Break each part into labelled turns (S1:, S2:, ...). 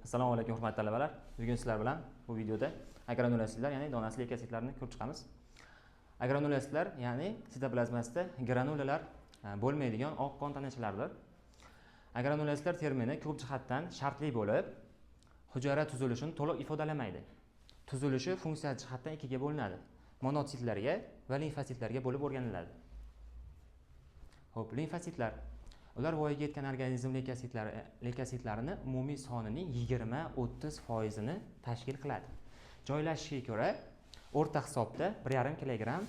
S1: Assalomu alaykum hurmatli talabalar. Bugun sizlar bilan bu videoda agranulyasitlar, ya'ni donasiz leykositlarni ko'rib chiqamiz. Agranulyasitlar, ya'ni sitoplazmasida granulalar bo'lmaydigan oq qon tanachalardir. Agranulyasitlar termini ko'p jihatdan shartli bo'lib, hujayra tuzilishini to'liq ifodalamaydi. Tuzilishi funksiyal jihatdan ikkiga bo'linadi. Monotitlarga va limfositlarga bo'lib o'rganiladi. Xo'p, limfositlar ular voyaga yetgan organizm leykositlarini umumiy sonining 20-30% tashkil qiladi. Joylashishiga ko'ra o'rta hisobda 1,5 kg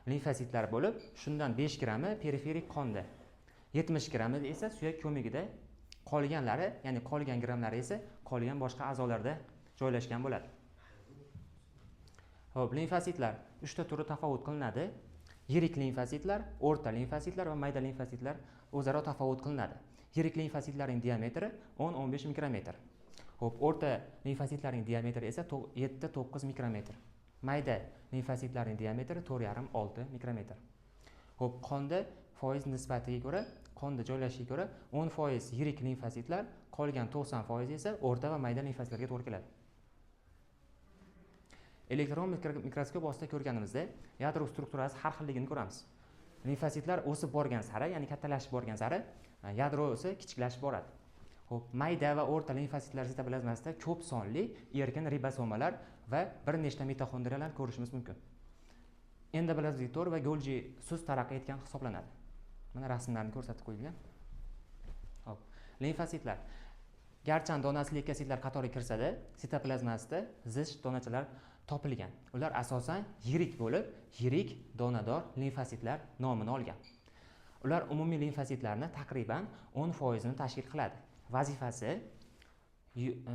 S1: limfositlar bo'lib, shundan 5 grami periferik qonda, 70 grami esa suyak ko'magida, qolganlari, ya'ni qolgan grammlari esa qolgan boshqa a'zolarda joylashgan bo'ladi. Xo'p, limfositlar 3 ta turi tafovut qilinadi. Yirik limfositlar, o'rta limfositlar va mayda limfositlar o'zaro tafovut qilinadi. Yirik limfositlarning diametri 10-15 mikrometr. Xo'p, o'rta limfositlarning diametri esa 7-9 mikrometr. Mayda limfositlarning diametri 4,5-6 mikrometr. Xo'p, qonda foiz nisbatiga ko'ra, qonda joylashishiga ko'ra 10% yirik limfositlar, qolgan 90% esa o'rta va mayda limfositlarga to'g'ri keladi. Elektron mikroskop ostida ko'rganimizda yadro strukturasi har xilligini ko'ramiz. Limfositlar o'sib borgan sari, ya'ni kattalashib borgan sari yadrosi kichiklashib boradi. Xo'p, mayda va o'rta limfositlar sitoplazmasida ko'p sonli erkin ribosomalar va bir nechta mitoxondriyalarni ko'rishimiz mumkin. Endoplazmik tor va Golgi suz taraqqiy etgan hisoblanadi. Mana rasmlarni ko'rsatib qo'yilgan. Xo'p, limfositlar garchi donasiz leykositlar qatoriga kirsa-da, sitoplazmasida zich donachalar topilgan. Ular asosan yirik bo'lib, yirik donador limfositlar nomini olgan. Ular umumiy limfositlarning taqriban 10% ni tashkil qiladi. Vazifasi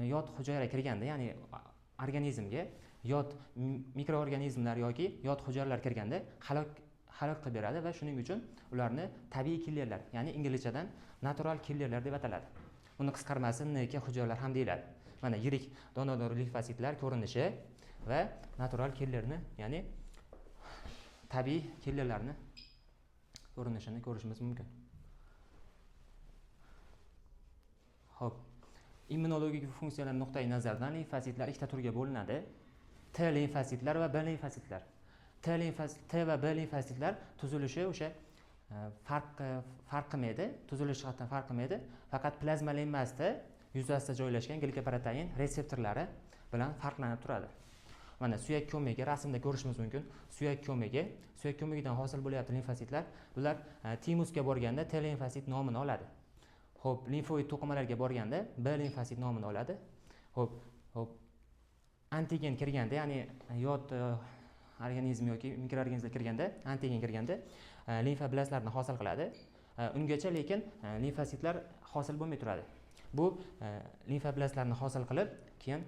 S1: yot hujayra kirganda, ya'ni organizmga yot mikroorganizmlar yoki yot hujayralar kirganda halok qilib beradi va shuning uchun ularni tabiiy killerlar, ya'ni inglizchadan natural killerlar deb ataladi. Uni qisqarmasi NK hujayralar ham deyiladi. Mana yirik donador limfositlar ko'rinishi va natural killerni, ya'ni tabiiy killerlarni ko'rinishini ko'rishimiz mumkin. Xo'p, immunologik funksiyalar nuqtai nazaridan limfositlar ikkita turga bo'linadi. T limfositlar va B limfositlar. T va B limfositlar tuzilishi o'sha farq qilmaydi, tuzilish jihatdan farq qilmaydi, faqat plazma lemmasida yuzasida joylashgan glikoprotein reseptorlari bilan farqlanib turadi. Mana suyak ko'magi rasmda ko'rishimiz mumkin. Suyak ko'magidan hosil bo'layotgan limfositlar, bular timusga borganda T limfosit nomini oladi. Xo'p, limfoid to'qimalarga borganda B limfosit nomini oladi. Xo'p, antigen kirganda, ya'ni yot organizm yoki mikroorganizmlar kirganda, antigen kirganda limfoblastlarni hosil qiladi. Ungacha lekin limfositlar hosil bo'lmay turadi. Bu limfoblastlarni hosil qilib, keyin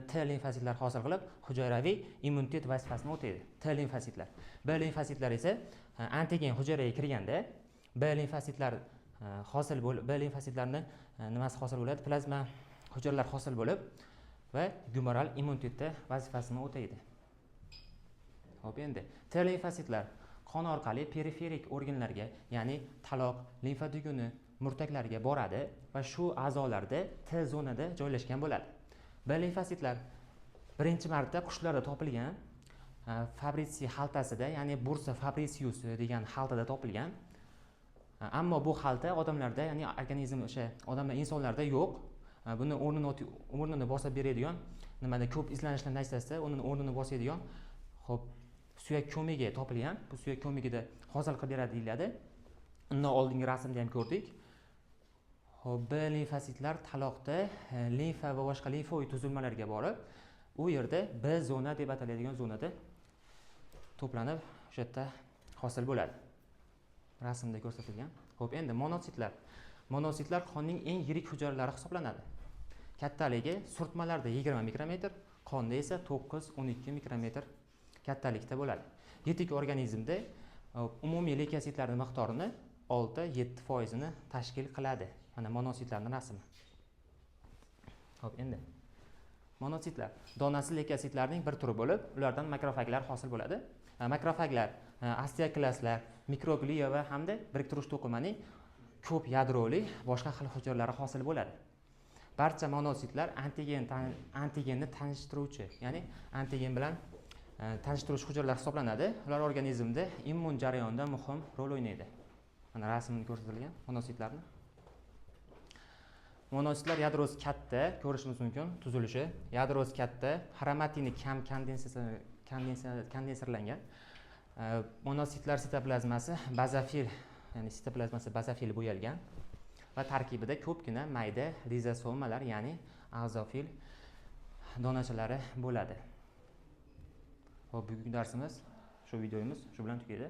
S1: T limfositlar hosil qilib, hujayraviy immunitet vazifasini o'taydi. T limfositlar. B limfositlar esa antigen hujayraga kirganda B limfositlar hosil bo'lib, B limfositlarni nimasi hosil bo'ladi? Plazma hujayralar hosil bo'lib va gumoral immunitetda vazifasini o'taydi. Xo'p, endi T limfositlar qon orqali periferik organlarga, ya'ni taloq, limfa tuguni, murtaklarga boradi va shu a'zolarda T zonada joylashgan bo'ladi. B limfositlar birinchi marta qushlarda topilgan, Fabrici xaltasida, ya'ni Bursa fabricius degan xaltada topilgan. Ammo bu xalta odamlarda, ya'ni organizm o'sha odamlar, insonlarda yo'q. Buni o'rnini bosib beradigan, nimada ko'p izlanishlar natijasida o'rnini bosadigan, xo'p, suyak ko'magi topilgan. Bu suyak ko'magida hosil qilib beradi deyiladi. Undan oldingi rasmda ham ko'rdik. Xo'p, B limfositlar taloqda limfa va boshqa limfoid tuzilmalarga borib, u yerda B zona deb ataladigan zonada to'planib, o'sha yerda hosil bo'ladi. Rasmda ko'rsatilgan. Xo'p, endi monotitlar. Monotitlar qonning eng yirik hujayralari hisoblanadi. Kattaligi surtmalarda 20 mikrometr, qonda esa 9-12 mikrometr kattalikda bo'ladi. Yetik organizmda umumiy leykositlarning miqdorini 6-7% ni tashkil qiladi. Mana monotitlarning rasmi. Xo'p, endi monotitlar donasiz leykositlarning bir turi bo'lib, ulardan makrofaglar hosil bo'ladi. Makrofaglar osteoklastlar, mikrogliya va hamda biriktiruvchi to'qimaning ko'p yadroli boshqa xil hujayralari hosil bo'ladi. Barcha monositlar antigenni tanishtiruvchi, ya'ni antigen bilan tanishtiruvchi hujayralar hisoblanadi. Ular organizmda immun jarayonida muhim rol o'ynaydi. Mana rasmda ko'rsatilgan monositlarni. Monositlar yadrosi katta, ko'rishimiz mumkin tuzilishi. Yadrosi katta, xromatini kam kondensirlangan. Monositlar sitoplazmasi bazofil, ya'ni sitoplazmasi bazofil bo'yalgan va tarkibida ko'pgina mayda lizosomalar, ya'ni azofil donachalari bo'ladi. Xo'p, bugungi darsimiz, shu videomiz shu bilan tugaydi.